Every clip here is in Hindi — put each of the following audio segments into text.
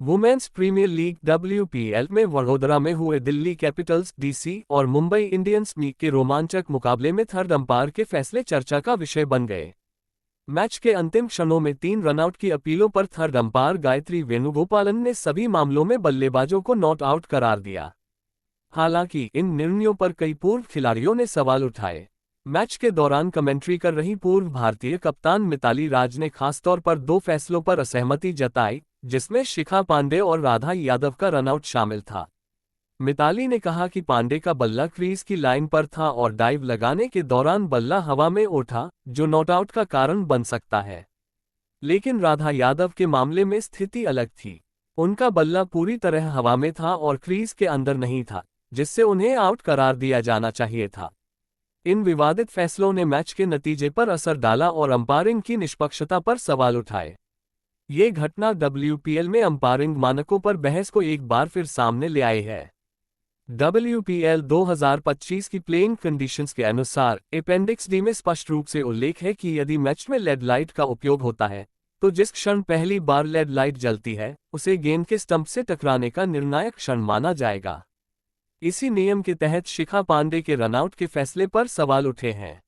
वुमेन्स प्रीमियर लीग WPL में वडोदरा में हुए दिल्ली कैपिटल्स DC और मुंबई इंडियंस के रोमांचक मुकाबले में थर्ड अंपायर के फैसले चर्चा का विषय बन गए। मैच के अंतिम क्षणों में 3 रनआउट की अपीलों पर थर्ड अंपायर गायत्री वेणुगोपालन ने सभी मामलों में बल्लेबाजों को नॉट आउट करार दिया। हालांकि इन निर्णयों पर कई पूर्व खिलाड़ियों ने सवाल उठाए। मैच के दौरान कमेंट्री कर रही पूर्व भारतीय कप्तान मिताली राज ने खासतौर पर 2 फैसलों पर असहमति जताई, जिसमें शिखा पांडे और राधा यादव का रनआउट शामिल था। मिताली ने कहा कि पांडे का बल्ला क्रीज की लाइन पर था और डाइव लगाने के दौरान बल्ला हवा में उठा, जो नॉटआउट का कारण बन सकता है। लेकिन राधा यादव के मामले में स्थिति अलग थी। उनका बल्ला पूरी तरह हवा में था और क्रीज के अंदर नहीं था, जिससे उन्हें आउट करार दिया जाना चाहिए था। इन विवादित फैसलों ने मैच के नतीजे पर असर डाला और अंपायरिंग की निष्पक्षता पर सवाल उठाए। ये घटना WPL में अंपायरिंग मानकों पर बहस को एक बार फिर सामने ले आई है। WPL 2025 की प्लेइंग कंडीशंस के अनुसार अपेंडिक्स D में स्पष्ट रूप से उल्लेख है कि यदि मैच में लेड लाइट का उपयोग होता है, तो जिस क्षण पहली बार लेड लाइट जलती है, उसे गेंद के स्टंप से टकराने का निर्णायक क्षण माना जाएगा। इसी नियम के तहत शिखा पांडे के रनआउट के फैसले पर सवाल उठे हैं।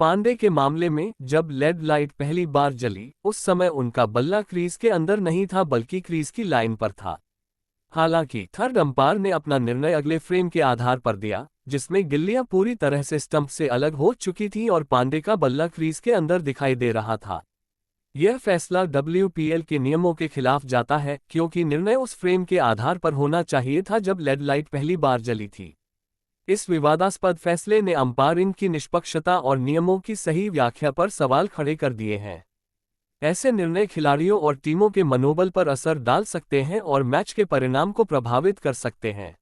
पांडे के मामले में जब लेड लाइट पहली बार जली, उस समय उनका बल्ला क्रीज के अंदर नहीं था बल्कि क्रीज की लाइन पर था। हालांकि थर्ड अंपायर ने अपना निर्णय अगले फ्रेम के आधार पर दिया, जिसमें गिल्लियां पूरी तरह से स्टंप से अलग हो चुकी थीं और पांडे का बल्ला क्रीज के अंदर दिखाई दे रहा था। यह फैसला WPL के नियमों के खिलाफ जाता है, क्योंकि निर्णय उस फ्रेम के आधार पर होना चाहिए था जब लेड लाइट पहली बार जली थी। इस विवादास्पद फैसले ने अंपायरिंग की निष्पक्षता और नियमों की सही व्याख्या पर सवाल खड़े कर दिए हैं। ऐसे निर्णय खिलाड़ियों और टीमों के मनोबल पर असर डाल सकते हैं और मैच के परिणाम को प्रभावित कर सकते हैं।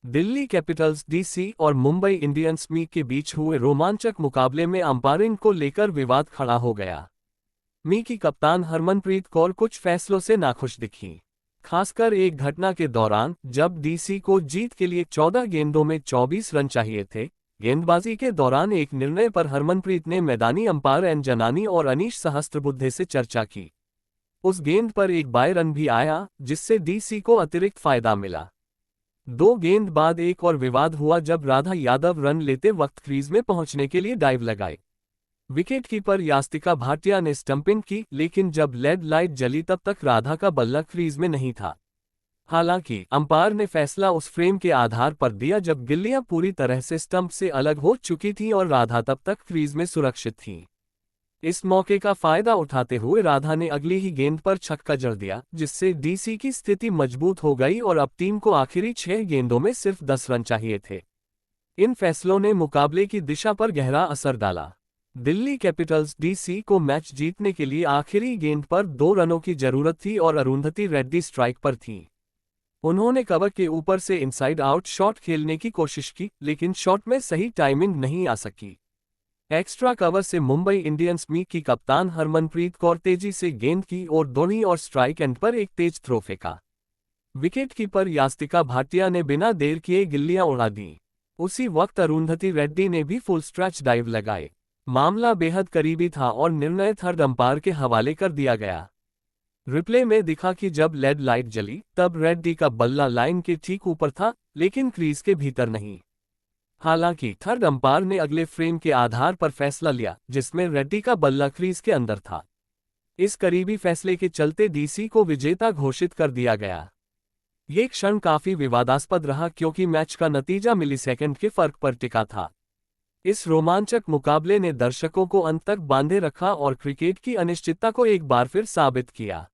दिल्ली कैपिटल्स DC और मुंबई इंडियंस के बीच हुए रोमांचक मुकाबले में अंपायरिंग को लेकर विवाद खड़ा हो गया। की कप्तान हरमनप्रीत कौर कुछ फैसलों से नाखुश दिखीं, खासकर एक घटना के दौरान जब DC को जीत के लिए 14 गेंदों में 24 रन चाहिए थे। गेंदबाजी के दौरान एक निर्णय पर हरमनप्रीत ने मैदानी अंपायर एन जनानी और अनीश सहस्त्रबुद्धे से चर्चा की। उस गेंद पर एक बाय रन भी आया, जिससे DC को अतिरिक्त फायदा मिला। 2 गेंद बाद एक और विवाद हुआ जब राधा यादव रन लेते वक्त क्रीज में पहुंचने के लिए डाइव लगाई। विकेटकीपर यास्तिका भाटिया ने स्टंपिंग की, लेकिन जब लेड लाइट जली तब तक राधा का बल्ला क्रीज में नहीं था। हालांकि अंपायर ने फैसला उस फ्रेम के आधार पर दिया जब गिल्लियां पूरी तरह से स्टंप से अलग हो चुकी थीं और राधा तब तक क्रीज में सुरक्षित थीं। इस मौके का फायदा उठाते हुए राधा ने अगली ही गेंद पर छक्का जड़ दिया, जिससे DC की स्थिति मजबूत हो गई और अब टीम को आखिरी 6 गेंदों में सिर्फ 10 रन चाहिए थे। इन फैसलों ने मुकाबले की दिशा पर गहरा असर डाला। दिल्ली कैपिटल्स DC को मैच जीतने के लिए आखिरी गेंद पर 2 रनों की जरूरत थी और अरुंधति रेड्डी स्ट्राइक पर थीं। उन्होंने कवर के ऊपर से इनसाइड आउट शॉट खेलने की कोशिश की, लेकिन शॉट में सही टाइमिंग नहीं आ सकी। एक्स्ट्रा कवर से मुंबई इंडियंस की कप्तान हरमनप्रीत कौर तेजी से गेंद की और दौड़ी और स्ट्राइक एंड पर एक तेज थ्रो फेंका। विकेटकीपर यास्तिका भाटिया ने बिना देर किए गिल्लियां उड़ा दी। उसी वक्त अरुंधति रेड्डी ने भी फुल स्ट्रेच डाइव लगाए। मामला बेहद करीबी था और निर्णय थर्ड अंपायर के हवाले कर दिया गया। रिप्ले में दिखा कि जब लेड लाइट जली तब रेड्डी का बल्ला लाइन के ठीक ऊपर था, लेकिन क्रीज के भीतर नहीं। हालांकि थर्ड अंपायर ने अगले फ्रेम के आधार पर फैसला लिया, जिसमें रेड्डी का बल्ला क्रीज के अंदर था। इस करीबी फैसले के चलते DC को विजेता घोषित कर दिया गया। ये क्षण काफी विवादास्पद रहा, क्योंकि मैच का नतीजा मिलीसेकंड के फर्क पर टिका था। इस रोमांचक मुकाबले ने दर्शकों को अंत तक बांधे रखा और क्रिकेट की अनिश्चितता को एक बार फिर साबित किया।